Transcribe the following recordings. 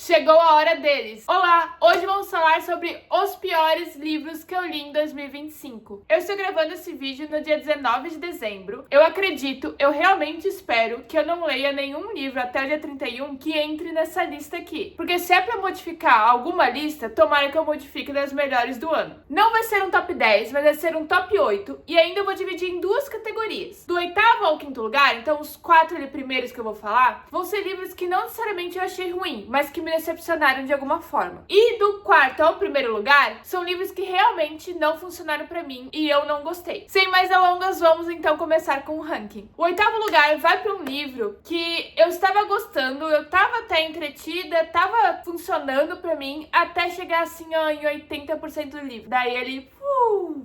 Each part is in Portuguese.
Chegou a hora deles! Olá! Hoje vamos falar sobre os piores livros que eu li em 2025. Eu estou gravando esse vídeo no dia 19 de dezembro. Eu acredito, eu realmente espero que eu não leia nenhum livro até o dia 31 que entre nessa lista aqui. Porque se é pra modificar alguma lista, tomara que eu modifique das melhores do ano. Não vai ser um top 10, mas vai ser um top 8. E ainda eu vou dividir em duas categorias. Do oitavo ao quinto lugar, então os 4 primeiros que eu vou falar, vão ser livros que não necessariamente eu achei ruim, mas que me decepcionaram de alguma forma. E do quarto ao primeiro lugar, são livros que realmente não funcionaram pra mim e eu não gostei. Sem mais delongas, vamos então começar com o ranking. O oitavo lugar vai pra um livro que eu estava gostando, eu tava até entretida, tava funcionando pra mim, até chegar assim, ó, em 80% do livro. Daí ele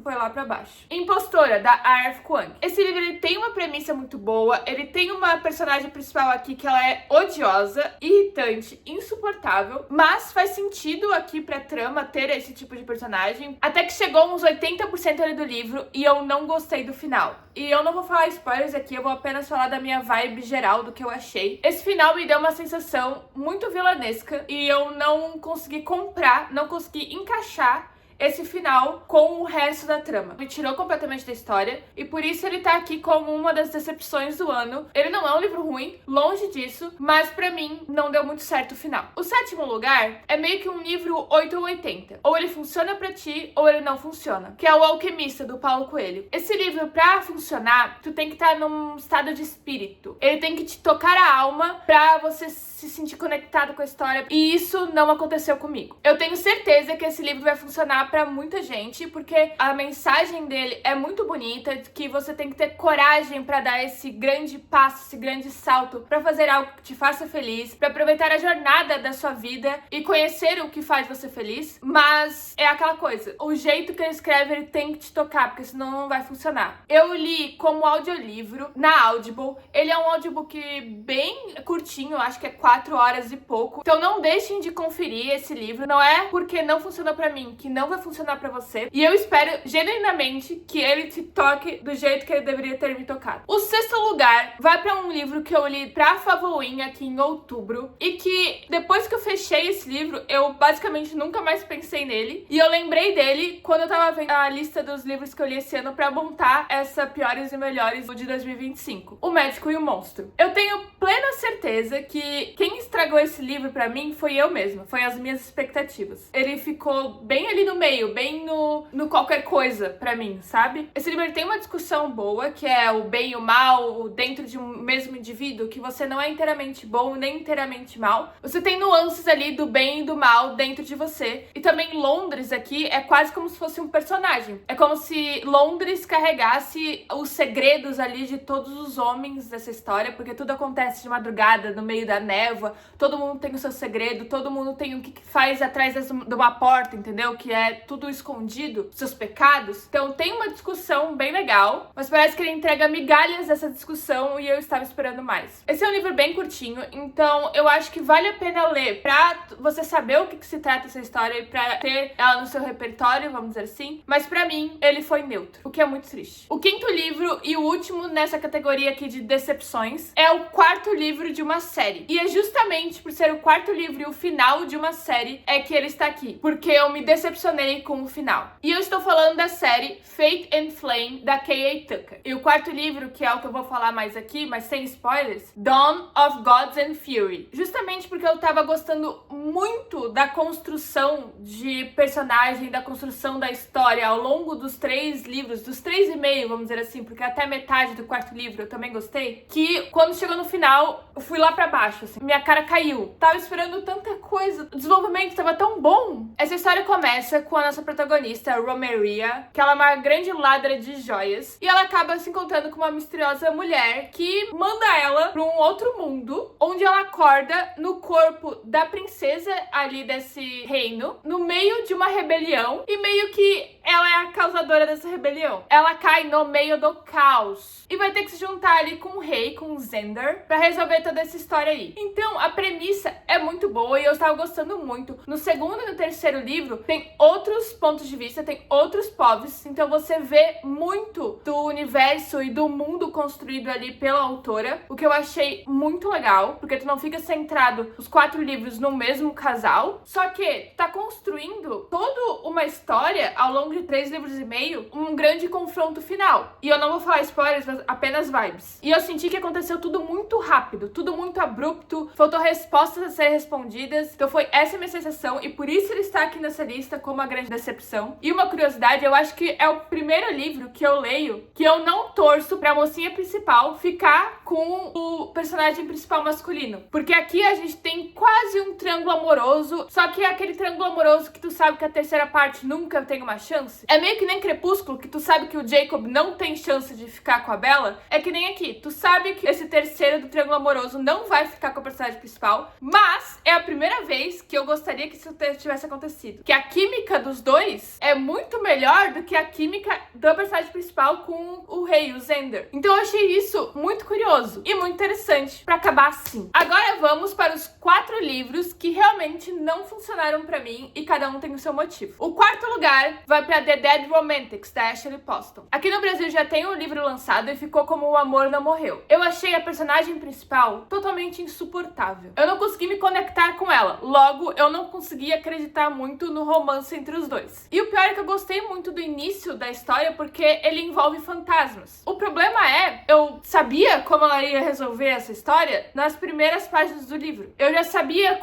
foi lá pra baixo. Impostora, da A.F. Kuang. Esse livro, ele tem uma premissa muito boa, ele tem uma personagem principal aqui que ela é odiosa, irritante, insuportável, mas faz sentido aqui pra trama ter esse tipo de personagem, até que chegou uns 80% ali do livro e eu não gostei do final. E eu não vou falar spoilers aqui, eu vou apenas falar da minha vibe geral, do que eu achei. Esse final me deu uma sensação muito vilanesca e eu não consegui comprar, não consegui encaixar esse final com o resto da trama. Me tirou completamente da história e por isso ele tá aqui como uma das decepções do ano. Ele não é um livro ruim, longe disso, mas pra mim não deu muito certo o final. O sétimo lugar é meio que um livro 8 ou 80. Ou ele funciona pra ti, ou ele não funciona. Que é O Alquimista, do Paulo Coelho. Esse livro, pra funcionar, tu tem que estar num estado de espírito. Ele tem que te tocar a alma pra você se sentir conectado com a história. E isso não aconteceu comigo. Eu tenho certeza que esse livro vai funcionar pra muita gente, porque a mensagem dele é muito bonita, que você tem que ter coragem pra dar esse grande passo, esse grande salto, pra fazer algo que te faça feliz, pra aproveitar a jornada da sua vida e conhecer o que faz você feliz. Mas é aquela coisa, o jeito que ele escreve, ele tem que te tocar, porque senão não vai funcionar. Eu li como audiolivro na Audible. Ele é um audiobook bem curtinho, acho que é 4 horas e pouco. Então não deixem de conferir esse livro. Não é porque não funcionou pra mim que não vai funcionar pra você. E eu espero genuinamente que ele te toque do jeito que ele deveria ter me tocado. O sexto lugar vai pra um livro que eu li pra Favoin aqui em outubro e que depois que eu fechei esse livro, eu basicamente nunca mais pensei nele. E eu lembrei dele quando eu tava vendo a lista dos livros que eu li esse ano pra montar essa piores e melhores de 2025. O Médico e o Monstro. Eu tenho plena certeza que quem estragou esse livro pra mim foi eu mesma, foi as minhas expectativas. Ele ficou bem ali no meio, bem no qualquer coisa pra mim, sabe? Esse livro ele tem uma discussão boa, que é o bem e o mal dentro de um mesmo indivíduo, que você não é inteiramente bom nem inteiramente mal. Você tem nuances ali do bem e do mal dentro de você. E também Londres aqui é quase como se fosse um personagem. É como se Londres carregasse os segredos ali de todos os homens dessa história, porque tudo acontece de madrugada, no meio da névoa, todo mundo tem o seu segredo, todo mundo tem o que faz atrás de uma porta, entendeu? Que é tudo escondido, seus pecados. Então tem uma discussão bem legal, mas parece que ele entrega migalhas dessa discussão e eu estava esperando mais. Esse é um livro bem curtinho, então eu acho que vale a pena ler pra você saber o que se trata essa história e pra ter ela no seu repertório, vamos dizer assim. Mas pra mim, ele foi neutro, o que é muito triste. O quinto livro e o último nessa categoria aqui de decepções é o quarto livro de uma série. E é justamente por ser o quarto livro e o final de uma série é que ele está aqui, porque eu me decepcionei com o final. E eu estou falando da série Fate and Flame, da K.A. Tucker. E o quarto livro, que é o que eu vou falar mais aqui, mas sem spoilers, Dawn of Gods and Fury. Justamente porque eu tava gostando muito da construção de personagem, da construção da história ao longo dos 3 livros, dos 3,5, vamos dizer assim, porque até metade do quarto livro eu também gostei, que quando chegou no final, eu fui lá pra baixo, assim, minha cara caiu. Tava esperando tanta coisa, o desenvolvimento tava tão bom. Essa história começa com a nossa protagonista, Romeria, que ela é uma grande ladra de joias, e ela acaba se encontrando com uma misteriosa mulher que manda ela pra um outro mundo, onde ela acorda no corpo da princesa ali desse reino, no meio de uma rebelião, e meio que ela é a causadora dessa rebelião. Ela cai no meio do caos e vai ter que se juntar ali com o rei, com o Xander, pra resolver toda essa história aí. Então, a premissa é muito boa e eu estava gostando muito. No segundo e no terceiro livro, tem outros pontos de vista, tem outros povos, então você vê muito do universo e do mundo construído ali pela autora, o que eu achei muito legal, porque tu não fica centrado os 4 livros no mesmo casal, só que tá construindo toda uma história ao longo de 3 livros e meio, um grande confronto final. E eu não vou falar spoilers, mas apenas vibes. E eu senti que aconteceu tudo muito rápido, tudo muito abrupto, faltou respostas a serem respondidas, então foi essa a minha sensação e por isso ele está aqui nessa lista como uma grande decepção. E uma curiosidade, eu acho que é o primeiro livro que eu leio que eu não torço pra mocinha principal ficar com o personagem principal masculino. Porque aqui a gente tem quase um triângulo amoroso, só que é aquele triângulo amoroso que tu sabe que a terceira parte nunca tem uma chance. É meio que nem Crepúsculo, que tu sabe que o Jacob não tem chance de ficar com a Bella. É que nem aqui, tu sabe que esse terceiro do triângulo amoroso não vai ficar com a personagem principal, mas é a primeira vez que eu gostaria que isso tivesse acontecido. Que a química dos dois é muito melhor do que a química da personagem principal com o rei, o Xander. Então eu achei isso muito curioso e muito interessante pra acabar assim. Agora vamos para os 4 livros que realmente não funcionaram pra mim e cada um tem o seu motivo. O 4º lugar vai pra The Dead Romantics, da Ashley Poston. Aqui no Brasil já tem um livro lançado e ficou como O Amor Não Morreu. Eu achei a personagem principal totalmente insuportável. Eu não consegui me conectar com ela, logo eu não consegui acreditar muito no romance entre os dois. E o pior é que eu gostei muito do início da história porque ele envolve fantasmas. O problema é, eu sabia como ela ia resolver essa história nas primeiras páginas do livro. Eu já sabia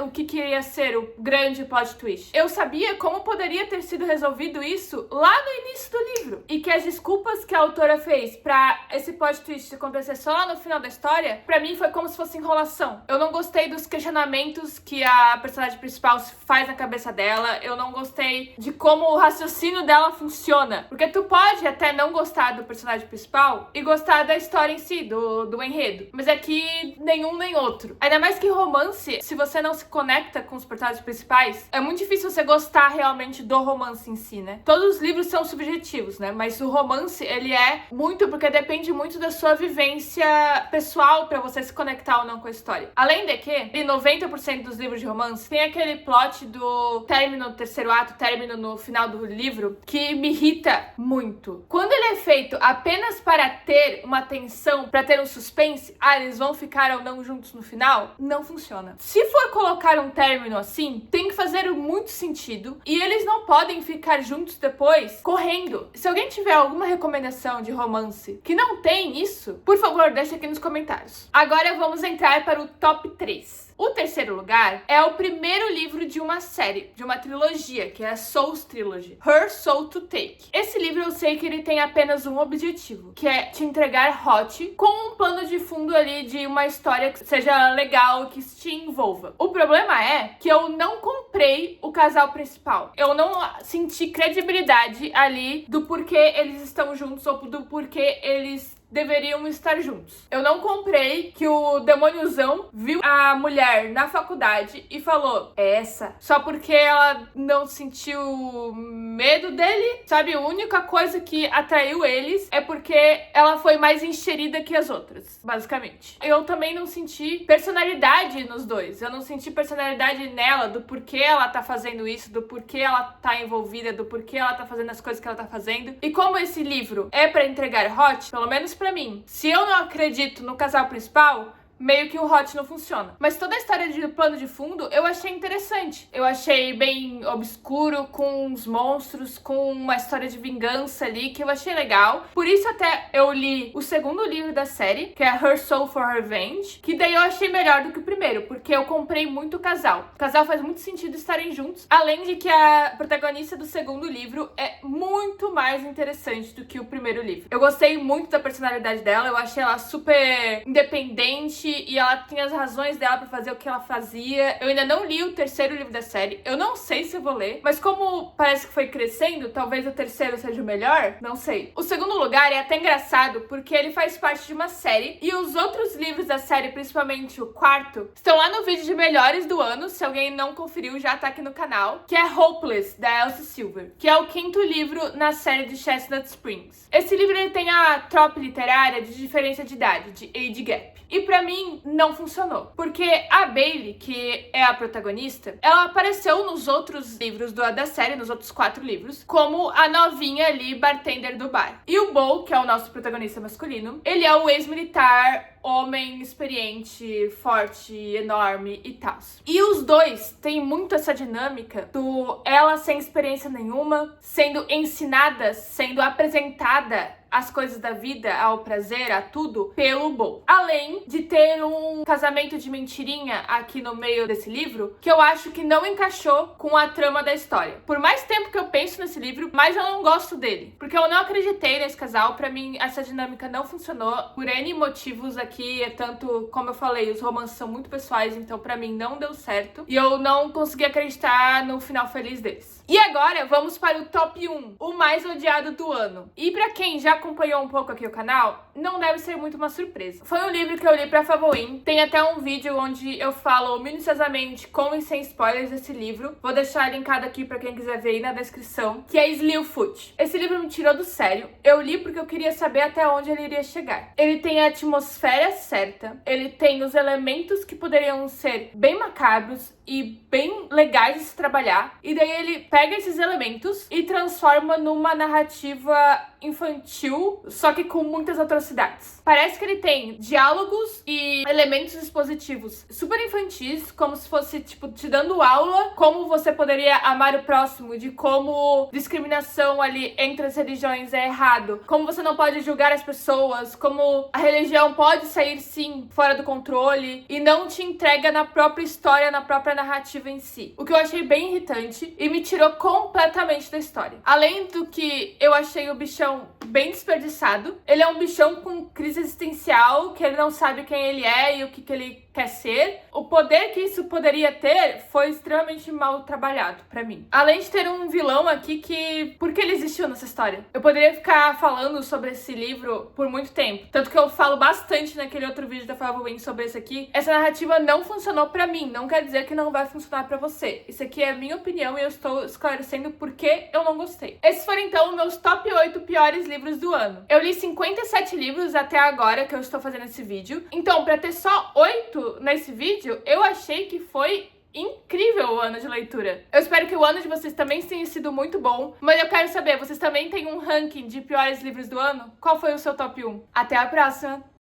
o que ia ser o grande plot twist. Eu sabia como poderia ter sido resolvido isso lá no início do livro. E que as desculpas que a autora fez pra esse plot twist acontecer só lá no final da história, pra mim foi como se fosse enrolação. Eu não gostei dos questionamentos que a personagem principal faz na cabeça dela. Eu não gostei de como o raciocínio dela funciona. Porque tu pode até não gostar do personagem principal e gostar da história em si, do enredo. Mas é que nenhum nem outro. Ainda mais que romance, se você não se conecta com os personagens principais, é muito difícil você gostar realmente do romance em si, né? Todos os livros são subjetivos, né? Mas o romance, ele é muito porque depende muito da sua vivência pessoal pra você se conectar ou não com a história. Além de que, em 90% dos livros de romance, tem aquele plot do término do terceiro ato, término no final do livro, que me irrita muito. Quando ele é feito apenas para ter uma tensão, para ter um suspense, eles vão ficar ou não juntos no final, não funciona. Se for colocar um término assim, tem que fazer muito sentido e eles não podem ficar juntos depois correndo. Se alguém tiver alguma recomendação de romance que não tem isso, por favor, deixa aqui nos comentários. Agora vamos entrar para o top 3. O terceiro lugar é o primeiro livro de uma série, de uma trilogia, que é a Souls Trilogy, Her Soul to Take. Esse livro eu sei que ele tem apenas um objetivo, que é te entregar Hot com um plano de fundo ali de uma história que seja legal, que te envolva. O problema é que eu não comprei o casal principal. Eu não senti credibilidade ali do porquê eles estão juntos ou do porquê eles deveriam estar juntos. Eu não comprei que o demôniozão viu a mulher na faculdade e falou, é essa, só porque ela não sentiu medo dele, sabe? A única coisa que atraiu eles é porque ela foi mais enxerida que as outras, basicamente. Eu também não senti personalidade nos dois. Eu não senti personalidade nela, do porquê ela tá fazendo isso, do porquê ela tá envolvida, do porquê ela tá fazendo as coisas que ela tá fazendo. E como esse livro é pra entregar Hot, pelo menos pra mim, se eu não acredito no casal principal, meio que o Hot não funciona. Mas toda a história de plano de fundo eu achei interessante. Eu achei bem obscuro, com uns monstros, com uma história de vingança ali, que eu achei legal. Por isso até eu li o segundo livro da série, que é Her Soul for Revenge, que daí eu achei melhor do que o primeiro, porque eu comprei muito o casal. O casal faz muito sentido estarem juntos, além de que a protagonista do segundo livro é muito mais interessante do que o primeiro livro. Eu gostei muito da personalidade dela, eu achei ela super independente, interessante e ela tinha as razões dela pra fazer o que ela fazia. Eu ainda não li o terceiro livro da série. Eu não sei se eu vou ler, mas como parece que foi crescendo, talvez o terceiro seja o melhor, não sei. O segundo lugar é até engraçado, porque ele faz parte de uma série e os outros livros da série, principalmente o quarto, estão lá no vídeo de melhores do ano. Se alguém não conferiu, já tá aqui no canal, que é Hopeless, da Elsie Silver, que é o quinto livro na série de Chestnut Springs. Esse livro ele tem a trope literária de diferença de idade, de age gap. E pra mim, não funcionou. Porque a Bailey, que é a protagonista, ela apareceu nos outros livros da série, nos outros 4 livros, como a novinha ali, bartender do bar. E o Bo, que é o nosso protagonista masculino, ele é o ex-militar, homem experiente, forte, enorme e tal. E os dois têm muito essa dinâmica do ela sem experiência nenhuma, sendo ensinada, sendo apresentada as coisas da vida, ao prazer, a tudo, pelo Bo. Além de ter um casamento de mentirinha aqui no meio desse livro, que eu acho que não encaixou com a trama da história. Por mais tempo que eu penso nesse livro, mais eu não gosto dele. Porque eu não acreditei nesse casal, pra mim essa dinâmica não funcionou, por N motivos aqui, é tanto, como eu falei, os romances são muito pessoais, então pra mim não deu certo. E eu não consegui acreditar no final feliz deles. E agora, vamos para o top 1, o mais odiado do ano. E pra quem já acompanhou um pouco aqui o canal, não deve ser muito uma surpresa. Foi um livro que eu li pra Favorim. Tem até um vídeo onde eu falo minuciosamente, com e sem spoilers, desse livro. Vou deixar linkado aqui pra quem quiser ver aí na descrição, que é Slewfoot. Esse livro me tirou do sério. Eu li porque eu queria saber até onde ele iria chegar. Ele tem a atmosfera certa, ele tem os elementos que poderiam ser bem macabros e bem legais de se trabalhar, e daí ele pega esses elementos e transforma numa narrativa infantil, só que com muitas atrocidades. Parece que ele tem diálogos e elementos expositivos super infantis, como se fosse, tipo, te dando aula como você poderia amar o próximo, de como discriminação ali entre as religiões é errado, como você não pode julgar as pessoas, como a religião pode sair, sim, fora do controle e não te entrega na própria história, na própria narrativa em si. O que eu achei bem irritante e me tirou completamente da história. Além do que eu achei o bichão bem desperdiçado. Ele é um bichão com crise existencial, que ele não sabe quem ele é e o que ele quer ser. O poder que isso poderia ter foi extremamente mal trabalhado pra mim. Além de ter um vilão aqui que... Por que ele existiu nessa história? Eu poderia ficar falando sobre esse livro por muito tempo. Tanto que eu falo bastante naquele outro vídeo da Favorim sobre esse aqui. Essa narrativa não funcionou pra mim. Não quer dizer que não vai funcionar pra você. Isso aqui é a minha opinião e eu estou esclarecendo por que eu não gostei. Esses foram, então, os meus top 8 piores livros do ano. Eu li 57 livros até agora que eu estou fazendo esse vídeo. Então, pra ter só 8 nesse vídeo, eu achei que foi incrível o ano de leitura. Eu espero que o ano de vocês também tenha sido muito bom, mas eu quero saber, vocês também têm um ranking de piores livros do ano? Qual foi o seu top 1? Até a próxima!